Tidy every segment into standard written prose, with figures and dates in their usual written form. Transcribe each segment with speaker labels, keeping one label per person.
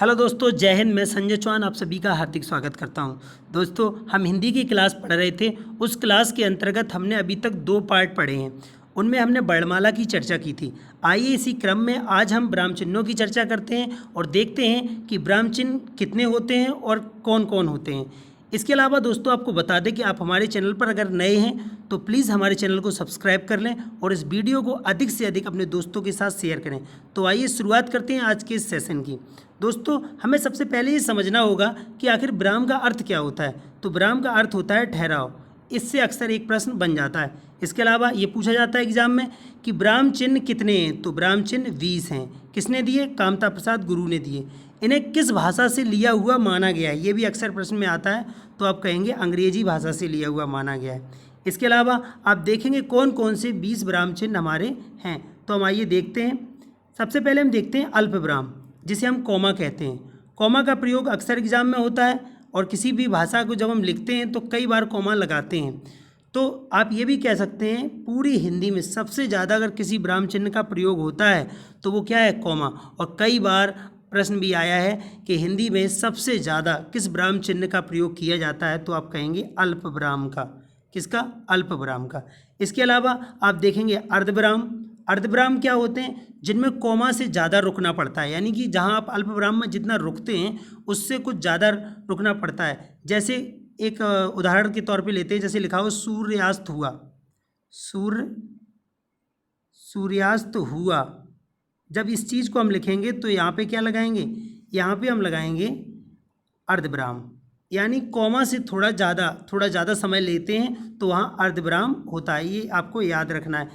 Speaker 1: Hello दोस्तों, जय हिंद। मैं संजय चौहान आप सभी का हार्दिक स्वागत करता हूं। दोस्तों, हम हिंदी की क्लास पढ़ रहे थे। उस क्लास के अंतर्गत हमने अभी तक 2 पार्ट पढ़े हैं। उनमें हमने वर्णमाला की चर्चा की थी। आइए इसी क्रम में आज हम ब्राह्म चिन्हों की चर्चा करते हैं और देखते हैं कि ब्राह्म चिन्ह कितने होते हैं और कौन कौन होते हैं। इसके अलावा दोस्तों, आपको बता दें कि आप हमारे चैनल पर अगर नए हैं तो प्लीज़ हमारे चैनल को सब्सक्राइब कर लें और इस वीडियो को अधिक से अधिक अपने दोस्तों के साथ शेयर करें। तो आइए शुरुआत करते हैं आज के इस सेशन की। दोस्तों, हमें सबसे पहले ये समझना होगा कि आखिर ब्राह्म का अर्थ क्या होता है। तो ब्राह्म का अर्थ होता है ठहराव। इससे अक्सर एक प्रश्न बन जाता है। इसके अलावा ये पूछा जाता है एग्जाम में कि ब्राह्म चिन्ह कितने हैं। तो ब्राह्म चिन्ह 20 हैं। किसने दिए? कामता प्रसाद गुरु ने दिए। इन्हें किस भाषा से लिया हुआ माना गया है? ये भी अक्सर प्रश्न में आता है। तो आप कहेंगे अंग्रेजी भाषा से लिया हुआ माना गया है। इसके अलावा आप देखेंगे कौन कौन से 20 ब्राह्म चिन्ह हमारे हैं। तो हम आइए देखते हैं। सबसे पहले हम देखते हैं अल्प ब्राह्म, जिसे हम कॉमा कहते हैं। कॉमा का प्रयोग अक्सर एग्जाम में होता है और किसी भी भाषा को जब हम लिखते हैं तो कई बार कॉमा लगाते हैं। तो आप ये भी कह सकते हैं पूरी हिंदी में सबसे ज़्यादा अगर किसी ब्राह्म चिन्ह का प्रयोग होता है तो वो क्या है? कॉमा। और कई बार प्रश्न भी आया है कि हिंदी में सबसे ज़्यादा किस ब्राह्म चिन्ह का प्रयोग किया जाता है। तो आप कहेंगे अल्प ब्राह्म का। किसका? अल्प ब्राह्म का। इसके अलावा आप देखेंगे अर्धब्राह्म। अर्धब्राह्म क्या होते हैं? जिनमें कॉमा से ज़्यादा रुकना पड़ता है, यानी कि जहाँ आप अल्प ब्राह्म में जितना रुकते हैं उससे कुछ ज़्यादा रुकना पड़ता है। जैसे एक उदाहरण के तौर पे लेते हैं, जैसे लिखा हो सूर्यास्त हुआ। सूर्यास्त हुआ। जब इस चीज़ को हम लिखेंगे तो यहाँ पे क्या लगाएंगे? यहाँ पे हम लगाएंगे अर्धब्राह्म, यानी कॉमा से थोड़ा ज़्यादा समय लेते हैं तो वहाँ अर्धब्राह्म होता है। ये आपको याद रखना है,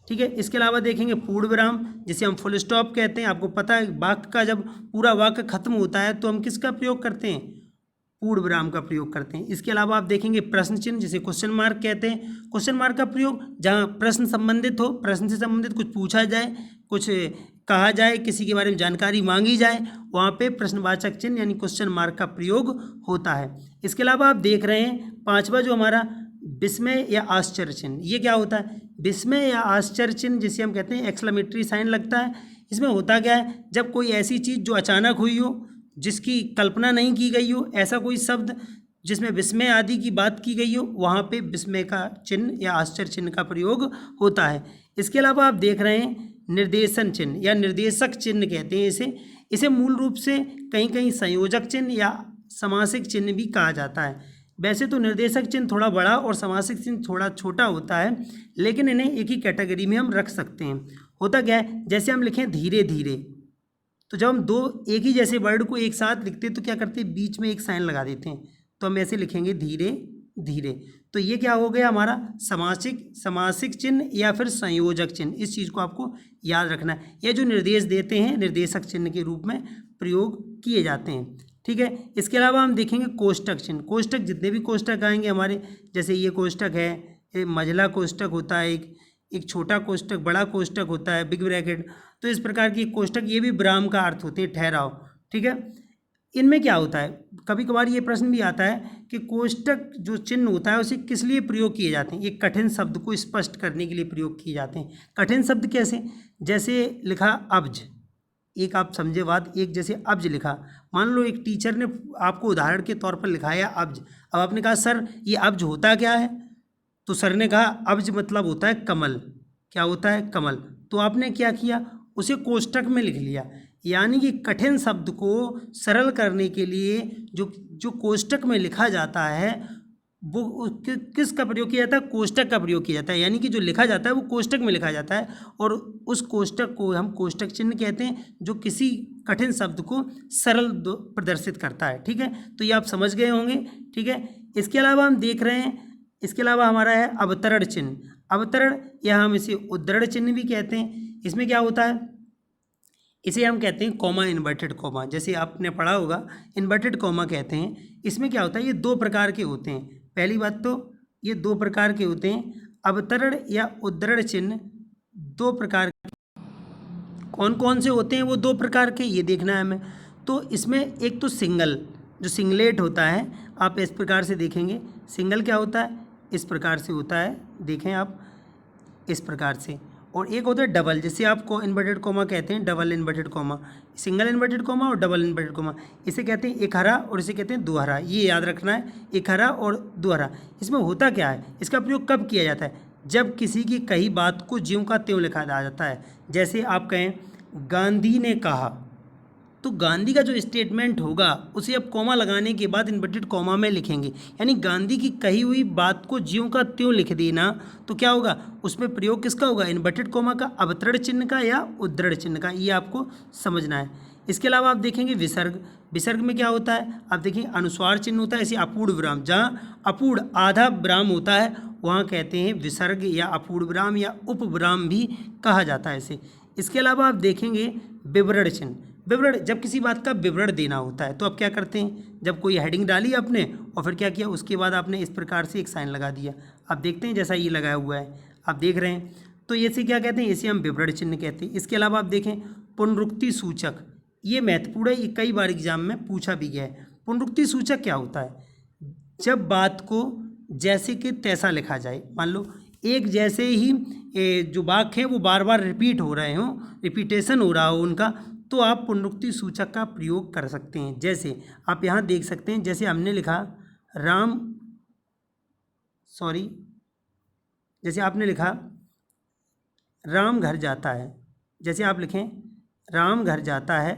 Speaker 1: ठीक है। इसके अलावा देखेंगे पूर्णब्राह्म, जिसे हम फुल स्टॉप कहते हैं। आपको पता है वाक्य का जब पूरा वाक्य खत्म होता है तो हम किसका प्रयोग करते हैं? पूर्णब्राह्म का प्रयोग करते हैं। इसके अलावा आप देखेंगे प्रश्न चिन्ह, जिसे क्वेश्चन मार्क कहते हैं। क्वेश्चन मार्क का प्रयोग जहाँ प्रश्न संबंधित हो, प्रश्न से संबंधित कुछ पूछा जाए, कुछ कहा जाए, किसी के बारे में जानकारी मांगी जाए, वहाँ पे प्रश्नवाचक चिन्ह यानी क्वेश्चन मार्क का प्रयोग होता है। इसके अलावा आप देख रहे हैं 5वां जो हमारा विस्मय या आश्चर्य चिन्ह। ये क्या होता है? विस्मय या आश्चर्य चिन्ह जिसे हम कहते हैं एक्सक्लेमेटरी साइन लगता है। इसमें होता क्या है? जब कोई ऐसी चीज़ जो अचानक हुई हो, जिसकी कल्पना नहीं की गई हो, ऐसा कोई शब्द जिसमें विस्मय आदि की बात की गई हो, वहाँ पे विस्मय का चिन्ह या आश्चर्य चिन्ह का प्रयोग होता है। इसके अलावा आप देख रहे हैं निर्देशन चिन्ह या निर्देशक चिन्ह कहते हैं इसे मूल रूप से कहीं कहीं संयोजक चिन्ह या समासिक चिन्ह भी कहा जाता है। वैसे तो निर्देशक चिन्ह थोड़ा बड़ा और समासिक चिन्ह थोड़ा छोटा होता है, लेकिन इन्हें एक ही कैटेगरी में हम रख सकते हैं। होता क्या है? जैसे हम लिखें धीरे धीरे, तो जब हम दो एक ही जैसे वर्ड को एक साथ लिखते हैं तो क्या करते हैं? बीच में एक साइन लगा देते हैं। तो हम ऐसे लिखेंगे धीरे धीरे। तो ये क्या हो गया हमारा? समासिक चिन्ह या फिर संयोजक चिन्ह। इस चीज़ को आपको याद रखना है। ये जो निर्देश देते हैं निर्देशक चिन्ह के रूप में प्रयोग किए जाते हैं, ठीक है। इसके अलावा हम देखेंगे कोष्टक चिन्ह। कोष्टक, जितने भी कोष्टक आएंगे हमारे, जैसे ये कोष्टक है, ये मझला कोष्टक होता है, एक छोटा कोष्टक, बड़ा कोष्टक होता है, बिग ब्रैकेट। तो इस प्रकार की कोष्टक, ये भी ब्राह्म का अर्थ होते हैं, ठहराव, ठीक है। इनमें क्या होता है? कभी कभार ये प्रश्न भी आता है कि कोष्टक जो चिन्ह होता है उसे किस लिए प्रयोग किए जाते हैं? एक कठिन शब्द को स्पष्ट करने के लिए प्रयोग किए जाते हैं। कठिन शब्द कैसे? जैसे लिखा अब्ज, एक आप समझे बात, एक जैसे अब्ज लिखा। मान लो एक टीचर ने आपको उदाहरण के तौर पर लिखाया अब्ज। अब आपने कहा सर ये अब्ज होता क्या है? तो सर ने कहा अब्ज मतलब होता है कमल। क्या होता है? कमल। तो आपने क्या किया? उसे कोष्टक में लिख लिया। यानी कि कठिन शब्द को सरल करने के लिए जो कोष्टक में लिखा जाता है वो किसका प्रयोग किया जाता है? कोष्टक का प्रयोग किया जाता है। यानी कि जो लिखा जाता है वो कोष्टक में लिखा जाता है और उस कोष्टक को हम कोष्टक चिन्ह कहते हैं, जो किसी कठिन शब्द को सरल प्रदर्शित करता है, ठीक है। तो ये आप समझ गए होंगे, ठीक है। इसके अलावा हम देख रहे हैं, इसके अलावा हमारा है अवतरण चिन्ह। अवतरण या हम इसे उद्धरण चिन्ह भी कहते हैं। इसमें क्या होता है? इसे हम कहते हैं कॉमा, इन्वर्टेड कॉमा। जैसे आपने पढ़ा होगा इन्वर्टेड कॉमा कहते हैं। इसमें क्या होता है? ये 2 प्रकार के होते हैं। पहली बात तो ये 2 प्रकार के होते हैं। अवतरण या उद्धरण चिन्ह 2 प्रकार के। कौन कौन से होते हैं वो 2 प्रकार के, ये देखना है हमें। तो इसमें एक तो सिंगल, जो सिंगलेट होता है, आप इस प्रकार से देखेंगे। सिंगल क्या होता है? इस प्रकार से होता है, देखें आप इस प्रकार से। और एक होता है डबल, जैसे आप को इन्वर्टेड कोमा कहते हैं, double inverted coma, single inverted coma और डबल इन्वर्टेड कोमा। इसे कहते हैं एक हरा और इसे कहते हैं दो हरा, ये याद रखना है, एक हरा और दो हरा। इसमें होता क्या है, इसका प्रयोग कब किया जाता है, जब किसी की कही बात को ज्यों का त्यों लिखा जाता है। जैसे आप कहें गांधी ने कहा, तो गांधी का जो स्टेटमेंट होगा उसे अब कॉमा लगाने के बाद इन्वर्टेड कॉमा में लिखेंगे, यानी गांधी की कही हुई बात को ज्यों का त्यों लिख देना। तो क्या होगा, उसमें प्रयोग किसका होगा, इन्वर्टेड कॉमा का, अवतरण चिन्ह का या उद्धरण चिन्ह का, ये आपको समझना है। इसके अलावा आप देखेंगे विसर्ग, विसर्ग में क्या होता है, आप देखिए अनुस्वार चिन्ह होता है, ऐसे अपूर्ण विराम, जहाँ अपूर्ण आधा विराम होता है वहाँ कहते हैं विसर्ग या अपूर्ण विराम या उपविराम भी कहा जाता है इसे। इसके अलावा आप देखेंगे विवरण चिन्ह, विवरण, जब किसी बात का विवरण देना होता है तो आप क्या करते हैं, जब कोई हेडिंग डाली आपने और फिर क्या किया, उसके बाद आपने इस प्रकार से एक साइन लगा दिया, आप देखते हैं जैसा ये लगाया हुआ है आप देख रहे हैं, तो इसे क्या कहते हैं, इसे हम विवरण चिन्ह कहते हैं। इसके अलावा आप देखें पुनरुक्ति सूचक, ये महत्वपूर्ण है, ये कई बार एग्जाम में पूछा भी गया है। पुनरुक्ति सूचक क्या होता है, जब बात को जैसे कि तैसा लिखा जाए, मान लो एक जैसे ही जो वाक्य हैं वो बार बार रिपीट हो रहे हों, रिपीटेशन हो रहा हो उनका, तो आप पुनरुक्ति सूचक का प्रयोग कर सकते हैं। जैसे आप यहाँ देख सकते हैं, जैसे हमने लिखा जैसे आपने लिखा राम घर जाता है, जैसे आप लिखें राम घर जाता है,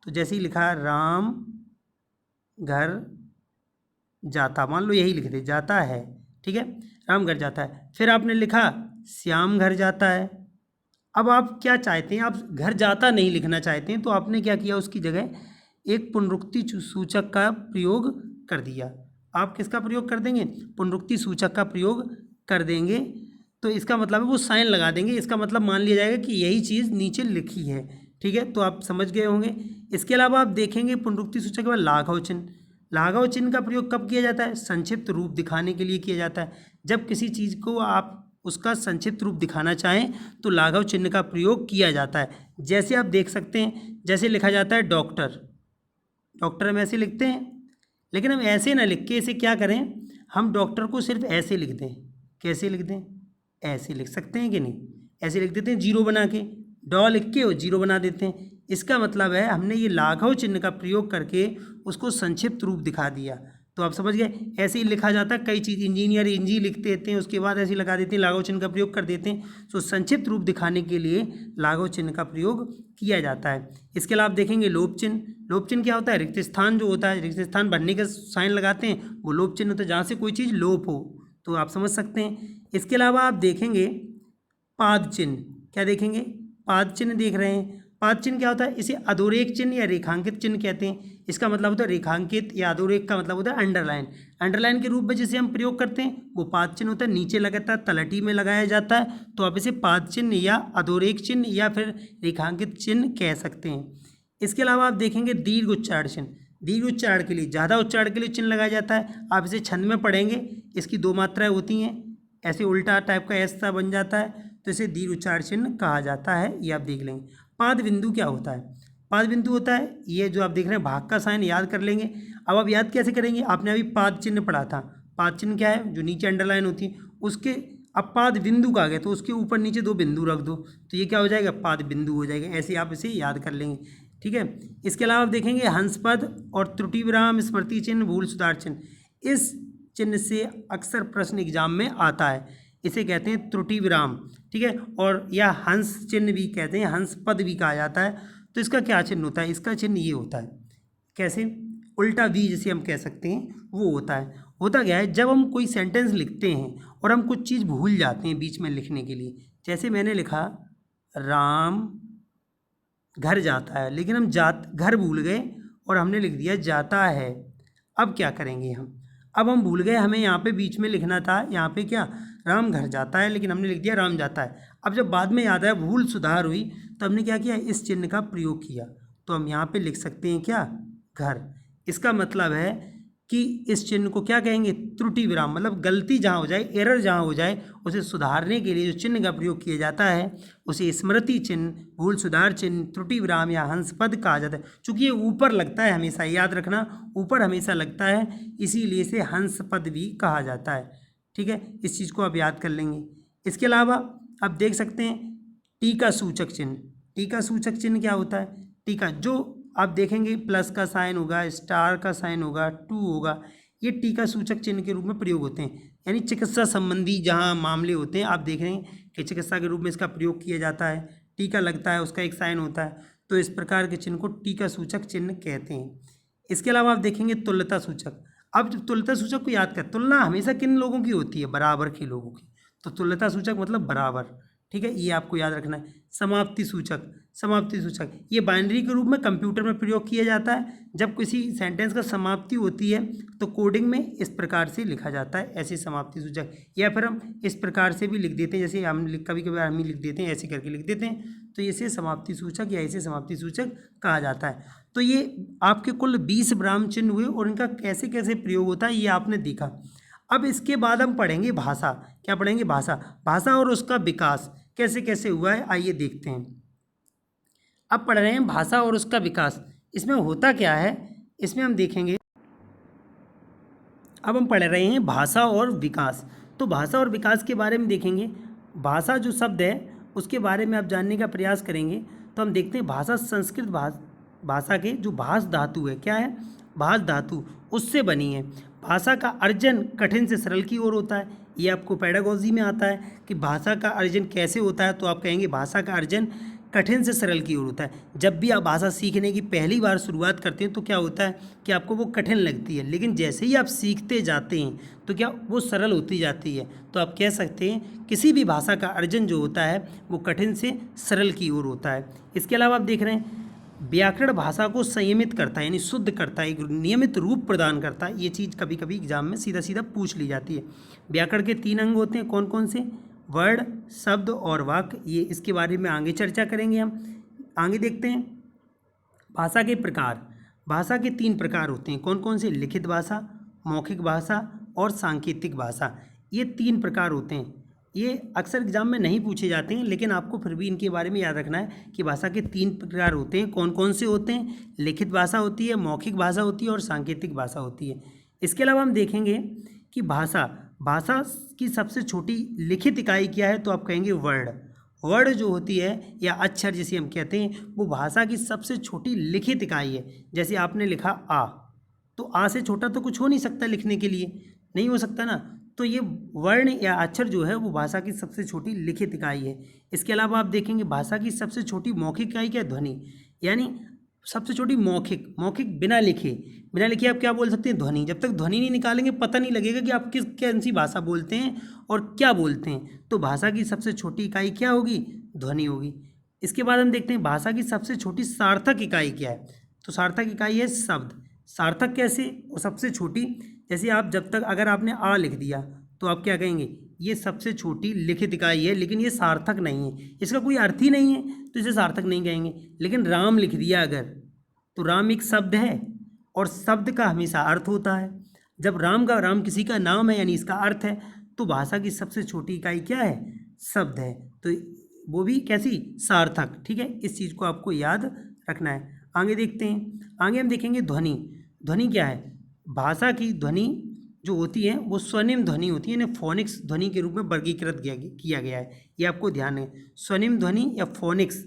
Speaker 1: तो जैसे ही लिखा राम घर जाता, मान लो यही लिख दे, जाता है, ठीक है, राम घर जाता है। फिर आपने लिखा श्याम घर जाता है। अब आप क्या चाहते हैं, आप घर जाता नहीं लिखना चाहते हैं, तो आपने क्या किया, उसकी जगह एक पुनरुक्ति सूचक का प्रयोग कर दिया। आप किसका प्रयोग कर देंगे, पुनरुक्ति सूचक का प्रयोग कर देंगे, तो इसका मतलब है वो साइन लगा देंगे, इसका मतलब मान लिया जाएगा कि यही चीज़ नीचे लिखी है, ठीक है, तो आप समझ गए होंगे। इसके अलावा आप देखेंगे पुनरुक्ति सूचक के बाद लाघव चिन्ह, लाघव चिन्ह का प्रयोग कब किया जाता है, संक्षिप्त रूप दिखाने के लिए किया जाता है। जब किसी चीज़ को आप उसका संक्षिप्त रूप दिखाना चाहें तो लाघव चिन्ह का प्रयोग किया जाता है। जैसे आप देख सकते हैं, जैसे लिखा जाता है डॉक्टर, डॉक्टर हम ऐसे लिखते हैं, लेकिन हम ऐसे ना लिख के इसे क्या करें, हम डॉक्टर को सिर्फ ऐसे लिख दें। कैसे लिख दें, ऐसे लिख सकते हैं कि नहीं, ऐसे लिख देते हैं, जीरो बना के, डॉ लिख के और जीरो बना देते हैं। इसका मतलब है हमने ये लाघव चिन्ह का प्रयोग करके उसको संक्षिप्त रूप दिखा दिया। तो आप समझ गए, ऐसे ही लिखा जाता है, कई चीज़ इंजीनियर इंजी लिख देते हैं, उसके बाद ऐसे लगा देते हैं, लाघव चिन्ह का प्रयोग कर देते हैं। तो संक्षिप्त रूप दिखाने के लिए लाघव चिन्ह का प्रयोग किया जाता है। इसके अलावा आप देखेंगे लोप चिन्ह, लोप चिन्ह क्या होता है, रिक्त स्थान जो होता है, रिक्त स्थान भरने का साइन लगाते हैं, वो लोप चिन्ह होता है, जहाँ से कोई चीज़ लोप हो, तो आप समझ सकते हैं। इसके अलावा आप देखेंगे पाद चिन्ह, क्या देखेंगे, पाद चिन्ह देख रहे हैं। पाद चिन्ह क्या होता है, इसे अधोरेख चिन्ह या रेखांकित चिन्ह कहते हैं। इसका मतलब होता है रेखांकित, या अधोरेख का मतलब होता है अंडरलाइन, अंडरलाइन के रूप में जिसे हम प्रयोग करते हैं वो पाद चिन्ह होता है, नीचे लगाता है, तलहटी में लगाया जाता है, तो आप इसे पाद चिन्ह या अधोरेख चिन्ह या फिर रेखांकित चिन्ह कह सकते हैं। इसके अलावा आप देखेंगे दीर्घ उच्चारण चिन्ह, दीर्घ उच्चारण के लिए, ज़्यादा उच्चारण के लिए चिन्ह लगाया जाता है। आप इसे छंद में पढ़ेंगे, इसकी दो मात्राएँ होती हैं, ऐसे उल्टा टाइप का ऐसा बन जाता है, तो इसे दीर्घ उच्चारण चिन्ह कहा जाता है, ये आप देख लेंगे। पाद बिंदु क्या होता है, पाद बिंदु होता है ये जो आप देख रहे हैं भाग का साइन, याद कर लेंगे। अब आप याद कैसे करेंगे, आपने अभी पाद चिन्ह पढ़ा था, पाद चिन्ह क्या है, जो नीचे अंडरलाइन होती है उसके, अब पाद बिंदु का आ गया तो उसके ऊपर नीचे दो बिंदु रख दो, तो ये क्या हो जाएगा, पाद बिंदु हो जाएगा। ऐसे आप इसे याद कर लेंगे, ठीक है। इसके अलावा आप देखेंगे हंस पद और त्रुटि विराम, स्मृति चिन्ह, भूल सुधार चिन्ह, इस चिन्ह से अक्सर प्रश्न एग्जाम में आता है, इसे कहते हैं त्रुटि विराम, ठीक है, और या हंस चिन्ह भी कहते हैं, हंस पद भी कहा जाता है। तो इसका क्या चिन्ह होता है, इसका चिन्ह ये होता है, कैसे, उल्टा वी जिसे हम कह सकते हैं वो होता है। होता क्या है, जब हम कोई सेंटेंस लिखते हैं और हम कुछ चीज़ भूल जाते हैं बीच में लिखने के लिए, जैसे मैंने लिखा राम घर जाता है, लेकिन हम घर भूल गए और हमने लिख दिया जाता है। अब क्या करेंगे हम, अब हम भूल गए, हमें यहाँ पे बीच में लिखना था, यहाँ पे क्या राम घर जाता है, लेकिन हमने लिख दिया राम जाता है। अब जब बाद में याद आया, भूल सुधार हुई, तो हमने क्या किया, इस चिन्ह का प्रयोग किया, तो हम यहाँ पे लिख सकते हैं क्या, घर। इसका मतलब है कि इस चिन्ह को क्या कहेंगे, त्रुटि विराम, मतलब गलती जहाँ हो जाए, एरर जहाँ हो जाए, उसे सुधारने के लिए जो चिन्ह का प्रयोग किया जाता है उसे स्मृति चिन्ह, भूल सुधार चिन्ह, त्रुटि विराम या हंस पद कहा जाता है। चूँकि ये ऊपर लगता है, हमेशा याद रखना, ऊपर हमेशा लगता है, इसीलिए इसे हंस पद भी कहा जाता है, ठीक है। इस चीज़ को आप याद कर लेंगे। इसके अलावा आप देख सकते हैं टीका सूचक चिन्ह। टीका सूचक चिन्ह क्या होता है? टीका जो आप देखेंगे प्लस का साइन होगा, स्टार का साइन होगा, टू होगा, ये टीका सूचक चिन्ह के रूप में प्रयोग होते हैं। यानी चिकित्सा संबंधी जहाँ मामले होते हैं, आप देख रहे हैं कि चिकित्सा के रूप में इसका प्रयोग किया जाता है। टीका लगता है, उसका एक साइन होता है, तो इस प्रकार के चिन्ह को टीका सूचक चिन्ह कहते हैं। इसके अलावा आप देखेंगे तुल्यता सूचक। अब जब तुल्यता सूचक को याद कर, तुलना हमेशा किन लोगों की होती है? बराबर के लोगों की। तो तुल्यता सूचक मतलब बराबर, ठीक है, ये आपको याद रखना है। समाप्ति सूचक, समाप्ति सूचक ये बाइनरी के रूप में कंप्यूटर में प्रयोग किया जाता है। जब किसी सेंटेंस का समाप्ति होती है तो कोडिंग में इस प्रकार से लिखा जाता है, ऐसे समाप्ति सूचक। या फिर हम इस प्रकार से भी लिख देते हैं, जैसे हम कभी कभी हम ही लिख देते हैं, ऐसे करके लिख देते हैं, तो इसे समाप्ति सूचक या इसे समाप्ति सूचक कहा जाता है। तो ये आपके कुल 20 ब्राह्म चिन्ह हुए और इनका कैसे कैसे प्रयोग होता है ये आपने देखा। अब इसके बाद हम पढ़ेंगे भाषा। क्या पढ़ेंगे? भाषा। भाषा और उसका विकास कैसे कैसे हुआ है, आइए देखते हैं। अब पढ़ रहे हैं भाषा और उसका विकास। इसमें होता क्या है, इसमें हम देखेंगे। अब हम पढ़ रहे हैं भाषा और विकास। तो भाषा और विकास के बारे में देखेंगे। भाषा जो शब्द है उसके बारे में आप जानने का प्रयास करेंगे। तो हम देखते हैं भाषा संस्कृत भाषा के जो भाष धातु है, क्या है? भाष धातु, उससे बनी है। भाषा का अर्जन कठिन से सरल की ओर होता है। ये आपको पेडागोजी में आता है कि भाषा का अर्जन कैसे होता है, तो आप कहेंगे भाषा का अर्जन कठिन से सरल की ओर होता है। जब भी आप भाषा सीखने की पहली बार शुरुआत करते हैं तो क्या होता है कि आपको वो कठिन लगती है, लेकिन जैसे ही आप सीखते जाते हैं तो क्या वो सरल होती जाती है। तो आप कह सकते हैं किसी भी भाषा का अर्जन जो होता है वो कठिन से सरल की ओर होता है। इसके अलावा आप देख रहे हैं व्याकरण भाषा को संयमित करता है, यानी शुद्ध करता है, एक नियमित रूप प्रदान करता है। ये चीज़ कभी कभी एग्जाम में सीधा सीधा पूछ ली जाती है। व्याकरण के 3 अंग होते हैं, कौन कौन से? वर्ड, शब्द और वाक्य। ये इसके बारे में आगे चर्चा करेंगे हम। आगे देखते हैं भाषा के प्रकार। भाषा के 3 प्रकार होते हैं, कौन कौन से? लिखित भाषा, मौखिक भाषा और सांकेतिक भाषा। ये 3 प्रकार होते हैं। ये अक्सर एग्जाम में नहीं पूछे जाते हैं, लेकिन आपको फिर भी इनके बारे में याद रखना है कि भाषा के 3 प्रकार होते हैं। कौन कौन से होते हैं? लिखित भाषा होती है, मौखिक भाषा होती है और सांकेतिक भाषा होती है। इसके अलावा हम देखेंगे कि भाषा की सबसे छोटी लिखित इकाई क्या है, तो आप कहेंगे वर्ड। वर्ड जो होती है या अक्षर जिसे हम कहते हैं, वो भाषा की सबसे छोटी लिखित इकाई है। जैसे आपने लिखा आ, तो आ से छोटा तो कुछ हो नहीं सकता लिखने के लिए, नहीं हो सकता ना। तो ये वर्ण या अक्षर जो है वो भाषा की सबसे छोटी लिखित इकाई है। इसके अलावा आप देखेंगे भाषा की सबसे छोटी मौखिक इकाई क्या है? ध्वनि। यानी सबसे छोटी मौखिक बिना लिखे आप क्या बोल सकते हैं? ध्वनि। जब तक ध्वनि नहीं निकालेंगे पता नहीं लगेगा कि आप किस कौन सी भाषा बोलते हैं और क्या बोलते हैं। तो भाषा की सबसे छोटी इकाई क्या होगी? ध्वनि होगी। इसके बाद हम देखते हैं भाषा की सबसे छोटी सार्थक इकाई क्या है। तो सार्थक इकाई है शब्द। सार्थक कैसे? वो सबसे छोटी, जैसे आप जब तक अगर आपने आ लिख दिया तो आप क्या कहेंगे? ये सबसे छोटी लिखित इकाई है, लेकिन ये सार्थक नहीं है, इसका कोई अर्थ ही नहीं है, तो इसे सार्थक नहीं कहेंगे। लेकिन राम लिख दिया अगर, तो राम एक शब्द है और शब्द का हमेशा अर्थ होता है। जब राम किसी का नाम है यानी इसका अर्थ है, तो भाषा की सबसे छोटी इकाई क्या है? शब्द है। तो वो भी कैसी? सार्थक। ठीक है, इस चीज़ को आपको याद रखना है। आगे देखते हैं। आगे हम देखेंगे ध्वनि। ध्वनि क्या है? भाषा की ध्वनि जो होती है वो स्वनिम ध्वनि होती है, यानी फोनिक्स ध्वनि के रूप में वर्गीकृत किया गया है। ये आपको ध्यान है। स्वनिम ध्वनि या फोनिक्स,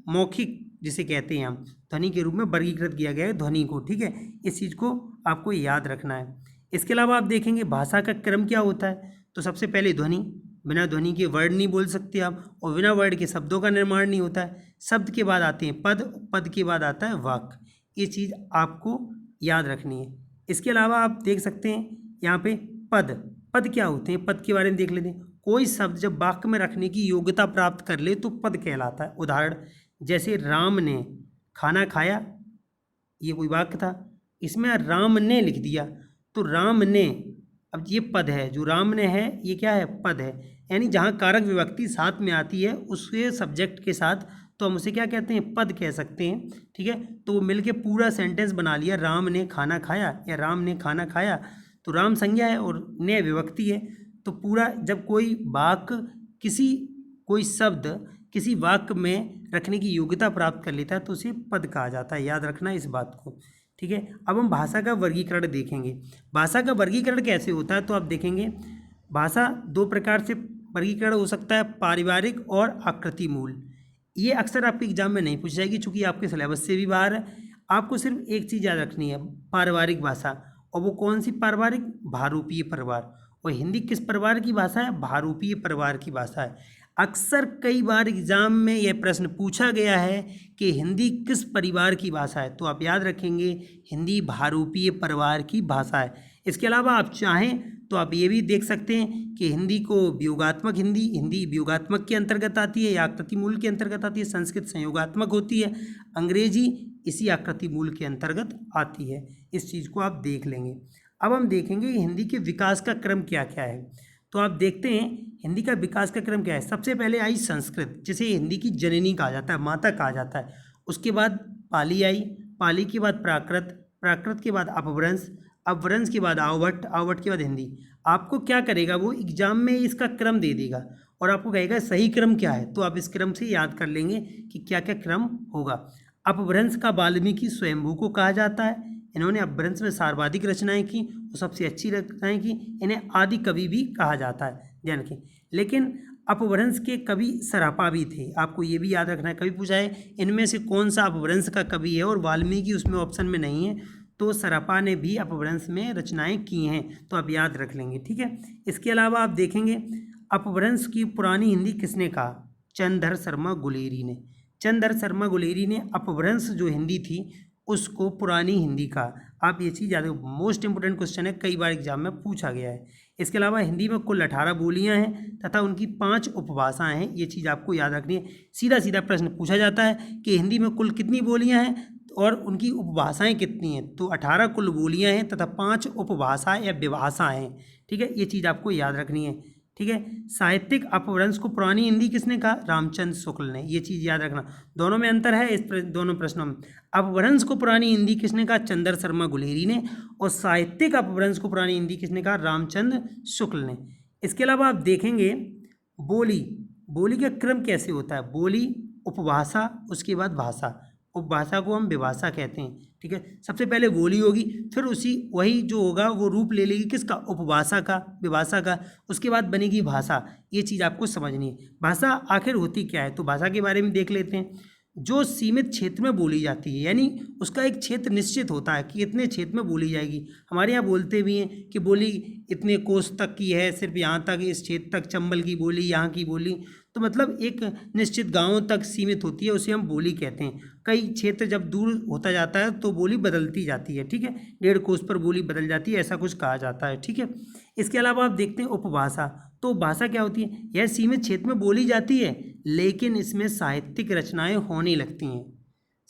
Speaker 1: मौखिक जिसे कहते हैं हम, ध्वनि के रूप में वर्गीकृत किया गया है ध्वनि को। ठीक है, इस चीज़ को आपको याद रखना है। इसके अलावा आप देखेंगे भाषा का क्रम क्या होता है। तो सबसे पहले ध्वनि, बिना ध्वनि के वर्ड नहीं बोल सकते आप, और बिना वर्ड के शब्दों का निर्माण नहीं होता है। शब्द के बाद आते हैं पद, पद के बाद आता है वाक्य। ये चीज़ आपको याद रखनी है। इसके अलावा आप देख सकते हैं यहाँ पे पद। पद क्या होते हैं, पद के बारे में देख लेते हैं। कोई शब्द जब वाक्य में रखने की योग्यता प्राप्त कर ले तो पद कहलाता है। उदाहरण जैसे राम ने खाना खाया, ये कोई वाक्य था, इसमें राम ने लिख दिया तो राम ने, अब ये पद है, जो राम ने है ये क्या है? पद है। यानी जहाँ कारक विभक्ति साथ में आती है उसके सब्जेक्ट के साथ, तो हम उसे क्या कहते हैं? पद कह सकते हैं। ठीक है, तो वो मिलके पूरा सेंटेंस बना लिया, राम ने खाना खाया या राम ने खाना खाया। तो राम संज्ञा है और ने विभक्ति है। तो पूरा जब कोई वाक्य कोई शब्द किसी वाक्य में रखने की योग्यता प्राप्त कर लेता है तो उसे पद कहा जाता है। याद रखना इस बात को। ठीक है, अब हम भाषा का वर्गीकरण देखेंगे। भाषा का वर्गीकरण कैसे होता है, तो आप देखेंगे भाषा 2 प्रकार से वर्गीकरण हो सकता है पारिवारिक और आकृति मूल। ये अक्सर आपके एग्जाम में नहीं पूछी जाएगी चूँकि आपके सिलेबस से भी बाहर है। आपको सिर्फ एक चीज़ याद रखनी है, पारिवारिक भाषा। और वो कौन सी पारिवारिक? भारूपीय परिवार। और हिंदी किस परिवार की भाषा है? भारूपीय परिवार की भाषा है। अक्सर कई बार एग्जाम में यह प्रश्न पूछा गया है कि हिंदी किस परिवार की भाषा है, तो आप याद रखेंगे हिंदी भारूपीय परिवार की भाषा है। इसके अलावा आप चाहें तो आप ये भी देख सकते हैं कि हिंदी को वियोगात्मक हिंदी वियोगात्मक के अंतर्गत आती है या आकृति मूल के अंतर्गत आती है, संस्कृत संयोगात्मक होती है, अंग्रेजी इसी आकृति मूल के अंतर्गत आती है। इस चीज़ को आप देख लेंगे। अब हम देखेंगे हिंदी के विकास का क्रम क्या क्या है। तो आप देखते हैं हिंदी का विकास का क्रम क्या है। सबसे पहले आई संस्कृत, जिसे हिंदी की जननी कहा जाता है, माता कहा जाता है। उसके बाद पाली आई, पाली के बाद प्राकृत, प्राकृत के बाद अपभ्रंश, अपभ्रंश के बाद आवभट्ट, आवभट्ट के बाद हिंदी। आपको क्या करेगा, वो एग्जाम में इसका क्रम दे देगा और आपको कहेगा सही क्रम क्या है, तो आप इस क्रम से याद कर लेंगे कि क्या क्या क्रम होगा। अपभ्रंश का वाल्मीकि स्वयंभू को कहा जाता है। इन्होंने अपभ्रंश में सर्वाधिक रचनाएं की और सबसे अच्छी रचनाएं की। इन्हें आदि कवि भी कहा जाता है, ध्यान रखें। लेकिन अपभ्रंश के कवि सरापा भी थे, आपको ये भी याद रखना है। कवि पूछा है इनमें से कौन सा अपभ्रंश का कवि है, और वाल्मीकि उसमें ऑप्शन में नहीं है, तो सरापा ने भी अपभ्रंश में रचनाएं की हैं, तो आप याद रख लेंगे, ठीक है। इसके अलावा आप देखेंगे अपभ्रंश की पुरानी हिंदी किसने कहा? चंद्रधर शर्मा गुलेरी ने। चंद्रधर शर्मा गुलेरी ने अपभ्रंश जो हिंदी थी उसको पुरानी हिंदी कहा। आप ये चीज़ याद रखो, मोस्ट इंपोर्टेंट क्वेश्चन है, कई बार एग्जाम में पूछा गया है। इसके अलावा हिंदी में कुल 18 बोलियां हैं तथा उनकी 5 उपभाषाएं हैं। ये चीज़ आपको याद रखनी है। सीधा सीधा प्रश्न पूछा जाता है कि हिंदी में कुल कितनी बोलियां हैं और उनकी उपभाषाएं कितनी हैं, तो 18 कुल बोलियां हैं तथा 5 उपभाषाएं या विभाषाएं हैं, ठीक है। ये चीज़ आपको याद रखनी है, ठीक है। साहित्यिक अपभ्रंश को पुरानी हिंदी किसने कहा? रामचंद्र शुक्ल ने। ये चीज़ याद रखना, दोनों में अंतर है इस दोनों प्रश्नों में। अपभ्रंश को पुरानी हिंदी किसने कहा? चंद्रधर शर्मा गुलेरी ने। और साहित्यिक अपभ्रंश को पुरानी हिंदी किसने कहा? रामचंद्र शुक्ल ने। इसके अलावा आप देखेंगे बोली, बोली का क्रम कैसे होता है? बोली, उपभाषा, उसके बाद भाषा। उपभाषा को हम विभाषा कहते हैं, ठीक है। सबसे पहले बोली होगी, फिर उसी वही जो होगा वो रूप ले लेगी किसका? उपभाषा का, विभाषा का। उसके बाद बनेगी भाषा। ये चीज़ आपको समझनी है। भाषा आखिर होती क्या है, तो भाषा के बारे में देख लेते हैं। जो सीमित क्षेत्र में बोली जाती है, यानी उसका एक क्षेत्र निश्चित होता है कि इतने क्षेत्र में बोली जाएगी। हमारे यहाँ बोलते भी हैं कि बोली इतने कोस तक की है, सिर्फ यहाँ तक, इस क्षेत्र तक चंबल की बोली, यहाँ की बोली, तो मतलब एक निश्चित गांवों तक सीमित होती है, उसे हम बोली कहते हैं। कई क्षेत्र जब दूर होता जाता है तो बोली बदलती जाती है, ठीक है। 1.5 कोस पर बोली बदल जाती है, ऐसा कुछ कहा जाता है, ठीक है। इसके अलावा आप देखते हैं उपभाषा। तो भाषा क्या होती है? यह सीमित क्षेत्र में बोली जाती है लेकिन इसमें साहित्यिक रचनाएं होने लगती हैं।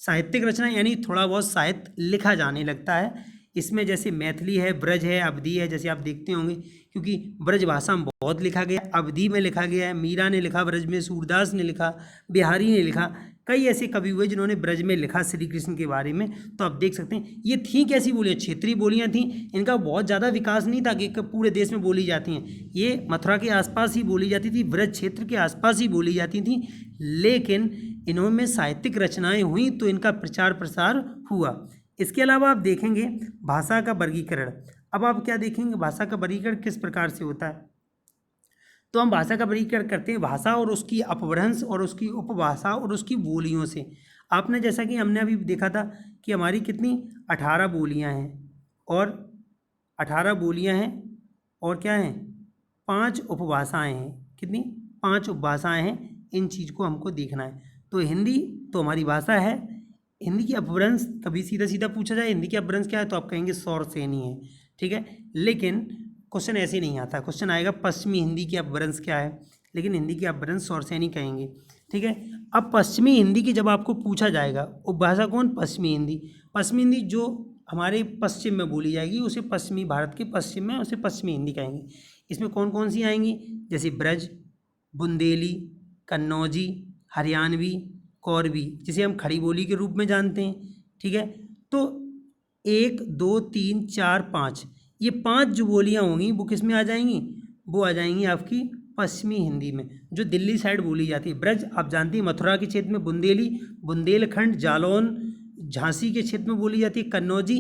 Speaker 1: साहित्यिक रचना यानी थोड़ा बहुत साहित्य लिखा जाने लगता है इसमें, जैसे मैथिली है, ब्रज है, अवधी है, जैसे आप देखते होंगे, क्योंकि ब्रज भाषा में बहुत लिखा गया, अवधी में लिखा गया है, मीरा ने लिखा ब्रज में, सूरदास ने लिखा, बिहारी ने लिखा, कई ऐसे कवि हुए जिन्होंने ब्रज में लिखा श्री कृष्ण के बारे में। तो आप देख सकते हैं ये थी कैसी बोलियाँ? क्षेत्रीय बोलियाँ थीं। इनका बहुत ज़्यादा विकास नहीं था कि पूरे देश में बोली जाती हैं। ये मथुरा के आसपास ही बोली जाती थी, ब्रज क्षेत्र के आसपास ही बोली जाती थी, लेकिन इन्होंने साहित्यिक रचनाएं हुई तो इनका प्रचार प्रसार हुआ। इसके अलावा आप देखेंगे भाषा का वर्गीकरण। अब आप क्या देखेंगे, भाषा का वर्गीकरण किस प्रकार से होता है? तो हम भाषा का वर्गीकरण करते हैं भाषा और उसकी अपभ्रंश और उसकी उपभाषा और उसकी बोलियों से। आपने जैसा कि हमने अभी देखा था कि हमारी कितनी 18 बोलियां हैं और 18 बोलियां हैं और क्या हैं? 5 उपभाषाएं हैं। कितनी? 5 उपभाषाएं हैं। इन चीज़ को हमको देखना है। तो हिंदी तो हमारी भाषा है। हिंदी की अपभ्रंश कभी सीधा सीधा पूछा जाए हिंदी की अपभ्रंश क्या है, तो आप कहेंगे सौरसेनी है, ठीक है। लेकिन क्वेश्चन ऐसे नहीं आता, क्वेश्चन आएगा पश्चिमी हिंदी की अपभ्रंश क्या है, लेकिन हिंदी की अपभ्रंश सौरसेनी कहेंगे, ठीक है। अब पश्चिमी हिंदी की जब आपको पूछा जाएगा, उपभाषा कौन? पश्चिमी हिंदी। पश्चिमी हिंदी जो हमारे पश्चिम में बोली जाएगी उसे पश्चिमी, भारत के पश्चिम में उसे पश्चिमी हिंदी कहेंगे। इसमें कौन कौन सी आएंगी? जैसे ब्रज, बुंदेली, कन्नौजी, हरियाणवी, कौरवी, जिसे हम खड़ी बोली के रूप में जानते हैं, ठीक है। तो 1, 2, 3, 4, 5, ये 5 जो बोलियां होंगी वो किस में आ जाएंगी? वो आ जाएंगी आपकी पश्चिमी हिंदी में, जो दिल्ली साइड बोली जाती है। ब्रज आप जानती हैं मथुरा के क्षेत्र में, बुंदेली बुंदेलखंड, जालौन, झांसी के क्षेत्र में बोली जाती है, कन्नौजी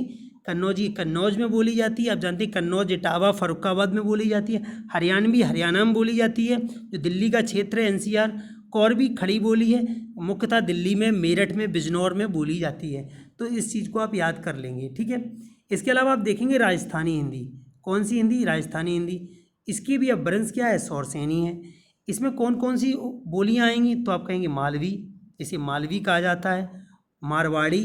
Speaker 1: कन्नौजी कन्नौज में बोली जाती है, आप जानते हैं कन्नौज इटावा फर्रुखाबाद में बोली जाती है। हरियाणवी हरियाणा में बोली जाती है। जो दिल्ली का क्षेत्र है NCR, कोरबी खड़ी बोली है, मुख्यतः दिल्ली में, मेरठ में, बिजनौर में बोली जाती है। तो इस चीज़ को आप याद कर लेंगे, ठीक है। इसके अलावा आप देखेंगे राजस्थानी हिंदी। कौन सी हिंदी? राजस्थानी हिंदी। इसकी भी अपभ्रंश क्या है? सौरसेनी है। इसमें कौन कौन सी बोलियाँ आएंगी? तो आप कहेंगे मालवी, इसे मालवी कहा जाता है, मारवाड़ी,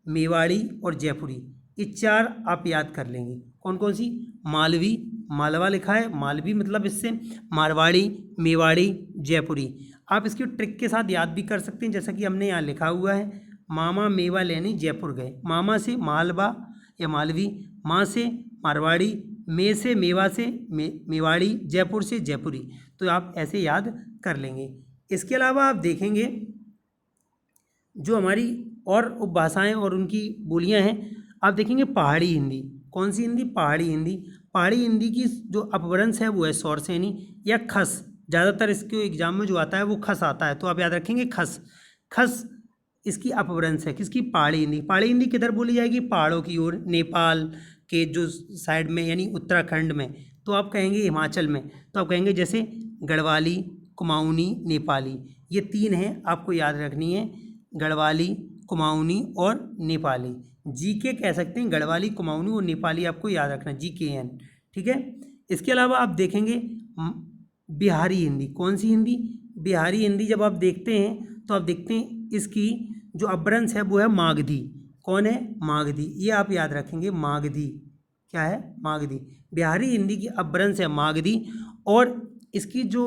Speaker 1: मेवाड़ी और जयपुरी। ये 4 आप याद कर लेंगे। कौन कौन सी? मालवी, मालवा लिखा है, मालवी मतलब इससे मारवाड़ी, मेवाड़ी, जयपुरी। आप इसकी ट्रिक के साथ याद भी कर सकते हैं, जैसा कि हमने यहाँ लिखा हुआ है, मामा मेवा लेने जयपुर गए। मामा से मालवा या मालवी, माँ से मारवाड़ी, मे से मेवा से मेवाड़ी, जयपुर से जयपुरी। तो आप ऐसे याद कर लेंगे। इसके अलावा आप देखेंगे जो हमारी और उपभाषाएं और उनकी बोलियां हैं, आप देखेंगे पहाड़ी हिंदी। कौन सी हिंदी? पहाड़ी हिंदी। पहाड़ी हिंदी की जो अपभ्रंश है वो है सौरसेनी या खस। ज़्यादातर इसके एग्जाम में जो आता है वो खस आता है, तो आप याद रखेंगे खस। खस इसकी अपभ्रंश है। किसकी? पहाड़ी हिंदी। पहाड़ी हिंदी किधर बोली जाएगी? पहाड़ों की ओर, नेपाल के जो साइड में यानी उत्तराखंड में। तो आप कहेंगे हिमाचल में, तो आप कहेंगे जैसे गढ़वाली, कुमाऊनी, नेपाली। ये 3 हैं, आपको याद रखनी है, गढ़वाली, कुमाऊनी और नेपाली। जीके कह सकते हैं, गढ़वाली, कुमाऊनी और नेपाली आपको याद रखना, GKN, ठीक है। इसके अलावा आप देखेंगे बिहारी हिंदी। कौन सी हिंदी? बिहारी हिंदी। जब आप देखते हैं तो आप देखते हैं इसकी जो अपभ्रंश है वो है मागधी। कौन है? मागधी। ये आप याद रखेंगे, मागधी। क्या है? मागधी। बिहारी हिंदी की अपभ्रंश है मागधी। और इसकी जो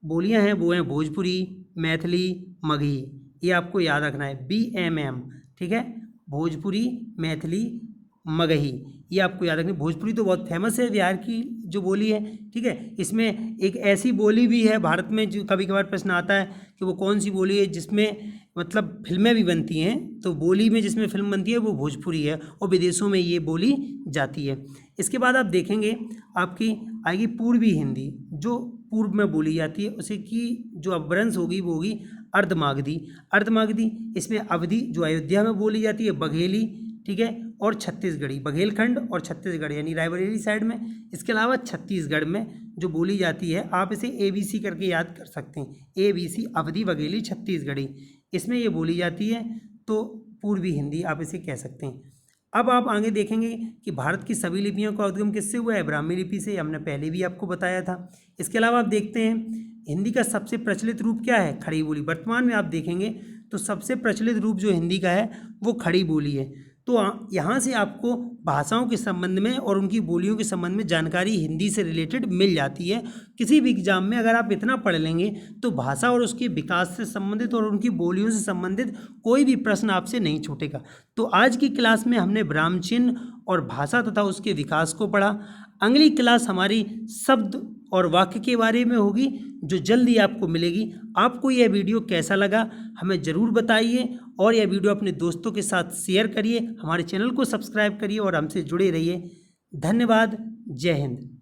Speaker 1: बोलियां हैं वो हैं भोजपुरी, मैथिली, मगही। ये आपको याद रखना है, BMM, ठीक है। भोजपुरी, मैथिली, मगही, ये आपको याद रखना है। भोजपुरी तो बहुत फेमस है, बिहार की जो बोली है, ठीक है। इसमें एक ऐसी बोली भी है भारत में, जो कभी कभार प्रश्न आता है कि वो कौन सी बोली है जिसमें मतलब फिल्में भी बनती हैं। तो बोली में जिसमें फिल्म बनती है वो भोजपुरी है, और विदेशों में ये बोली जाती है। इसके बाद आप देखेंगे आपकी आएगी पूर्वी हिंदी, जो पूर्व में बोली जाती है। उसे की जो अपभ्रंश होगी वो होगी अर्धमागधी। अर्धमागधी इसमें अवधी जो अयोध्या में बोली जाती है, बघेली, ठीक है, और छत्तीसगढ़ी, बघेलखंड और छत्तीसगढ़ यानी रायबरेली साइड में। इसके अलावा छत्तीसगढ़ में जो बोली जाती है, आप इसे ABC करके याद कर सकते हैं, ABC, अवधी, बघेली, छत्तीसगढ़ी, इसमें ये बोली जाती है। तो पूर्वी हिंदी आप इसे कह सकते हैं। अब आप आगे देखेंगे कि भारत की सभी लिपियों का उद्गम किससे हुआ है? ब्राह्मी लिपि से। हमने पहले भी आपको बताया था। इसके अलावा आप देखते हैं हिंदी का सबसे प्रचलित रूप क्या है? खड़ी बोली। वर्तमान में आप देखेंगे तो सबसे प्रचलित रूप जो हिंदी का है वो खड़ी बोली है। तो यहाँ से आपको भाषाओं के संबंध में और उनकी बोलियों के संबंध में जानकारी हिंदी से रिलेटेड मिल जाती है। किसी भी एग्जाम में अगर आप इतना पढ़ लेंगे तो भाषा और उसके विकास से संबंधित और उनकी बोलियों से संबंधित कोई भी प्रश्न आपसे नहीं छूटेगा। तो आज की क्लास में हमने ब्राह्म चिन्ह और भाषा तथा उसके विकास को पढ़ा। अगली क्लास हमारी शब्द और वाक्य के बारे में होगी, जो जल्दी आपको मिलेगी। आपको यह वीडियो कैसा लगा हमें ज़रूर बताइए, और यह वीडियो अपने दोस्तों के साथ शेयर करिए। हमारे चैनल को सब्सक्राइब करिए और हमसे जुड़े रहिए। धन्यवाद। जय हिंद।